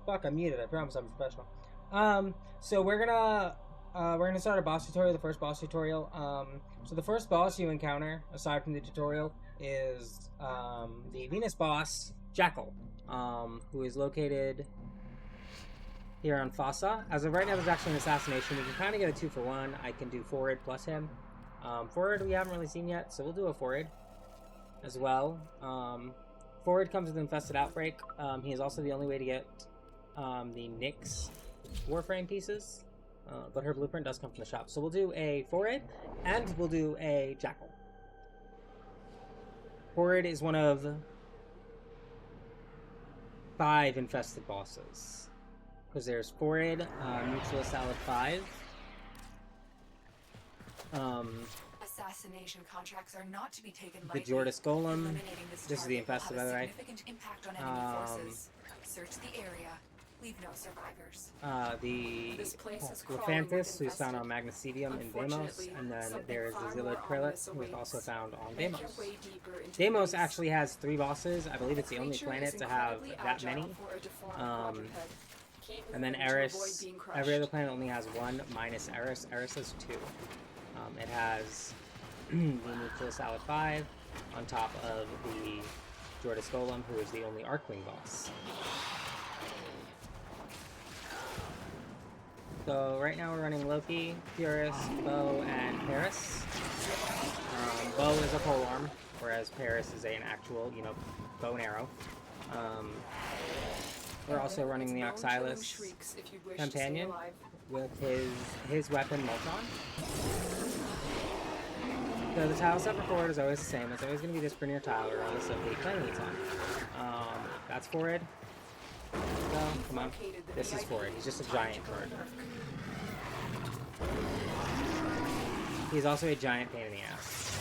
Fuck, I'm muted. I promise I'm professional. So we're gonna start a boss tutorial. The first boss tutorial. So the first boss you encounter, aside from the tutorial, is the Venus boss Jackal, who is located here on Fossa. As of right now, there's actually an assassination. We can kind of get a 2-for-1. I can do Phorid plus him. Phorid we haven't really seen yet, so we'll do a Phorid as well. Phorid comes with infested outbreak. He is also the only way to get the Nyx Warframe pieces, but her blueprint does come from the shop. So we'll do a Phorid, and we'll do a Jackal. Phorid is one of 5 infested bosses. Because there's Phorid, Mutual Salad 5. Assassination contracts are not to be taken The Jordis Golem. This is the infested, by the way. Impact on enemy forces. Search the area. Leave no survivors. The Lephanthus, who's found on Magnesidium in Deimos, and then there's the Zillid Prelate, who is also found on Deimos. Deimos actually has 3 bosses. I believe it's the only planet to have that many. And then Eris, every other planet only has 1, minus Eris. Eris has 2. It has the Nuclear Salad 5 on top of the Jordis Golem, who is the only Arcwing boss. So right now we're running Loki, Purus, Bo, and Paris. Bo is a polearm, whereas Paris is an actual, bow and arrow. We're also running the Oxylus Companion with his weapon, Molton. So the tile set for Phorid is always the same. It's always going to be this Brunier tile, regardless of the planet it's on. That's Phorid. So, come on. This is Phorid. He's just a giant bird. He's also a giant pain in the ass.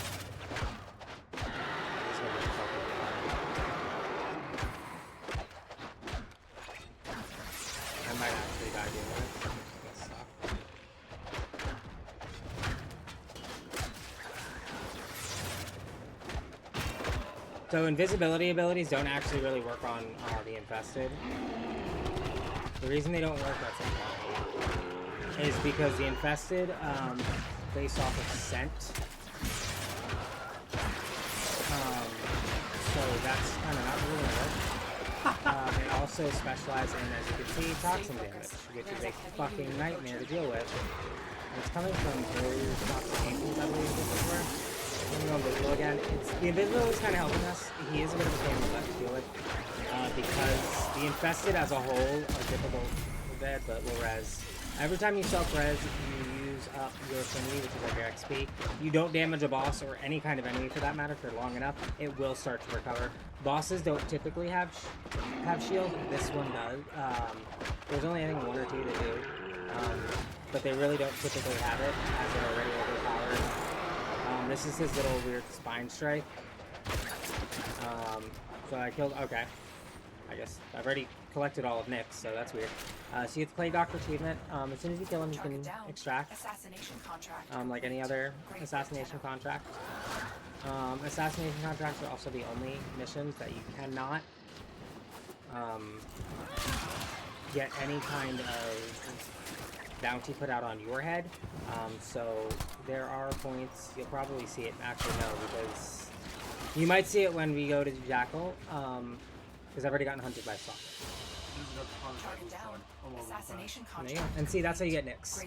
I might actually die doing that. So invisibility abilities don't actually really work on the infested. The reason they don't work, is because the infested, based off of scent. So that's kind of not really going to work. It also specializes in, as you can see, toxin damage, which is a fucking nightmare to deal with. And it's coming from those toxic angels, I believe this were. I'm going to go invisible again. The invisible is kind of helping us. He is a bit of a pain in the butt to deal with. Because the infested as a whole are difficult to bed, but will res. Every time you self-res, you use up your affinity, which is like your XP. You don't damage a boss or any kind of enemy for that matter for long enough, it will start to recover. Bosses don't typically have shield. This one does. There's only, I think, 1 or 2 that do. But they really don't typically have it, as they're already overpowered. This is his little weird spine strike. So I killed, okay. I guess I've already collected all of Nyx, so that's weird. So you have to play Doctor Achievement. As soon as you kill him, you can extract. Like any other assassination contract. Assassination contracts are also the only missions that you cannot get any kind of bounty put out on your head. So there are points, you'll probably see it, actually no, because you might see it when we go to Jackal, because I've already gotten hunted by Stalker. And see, that's how you get Nyx.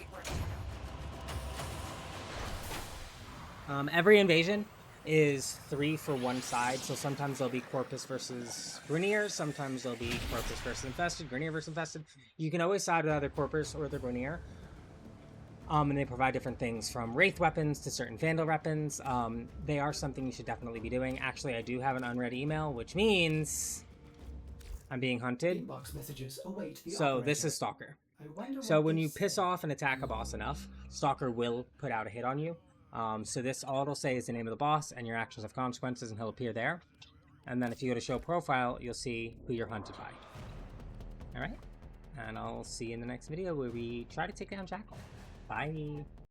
Every invasion is 3 for one side, so sometimes there'll be Corpus versus Brunier, sometimes there'll be Corpus versus Infested, Brunier versus Infested. You can always side with either Corpus or the Brunier. And they provide different things from Wraith weapons to certain Vandal weapons. They are something you should definitely be doing. Actually, I do have an unread email, which means I'm being hunted. So this is Stalker. So when you piss off and attack a boss enough, Stalker will put out a hit on you. So this, all it'll say is the name of the boss and your actions have consequences, and he'll appear there. And then if you go to show profile, you'll see who you're hunted by. Alright? And I'll see you in the next video where we try to take down Jackal. Bye!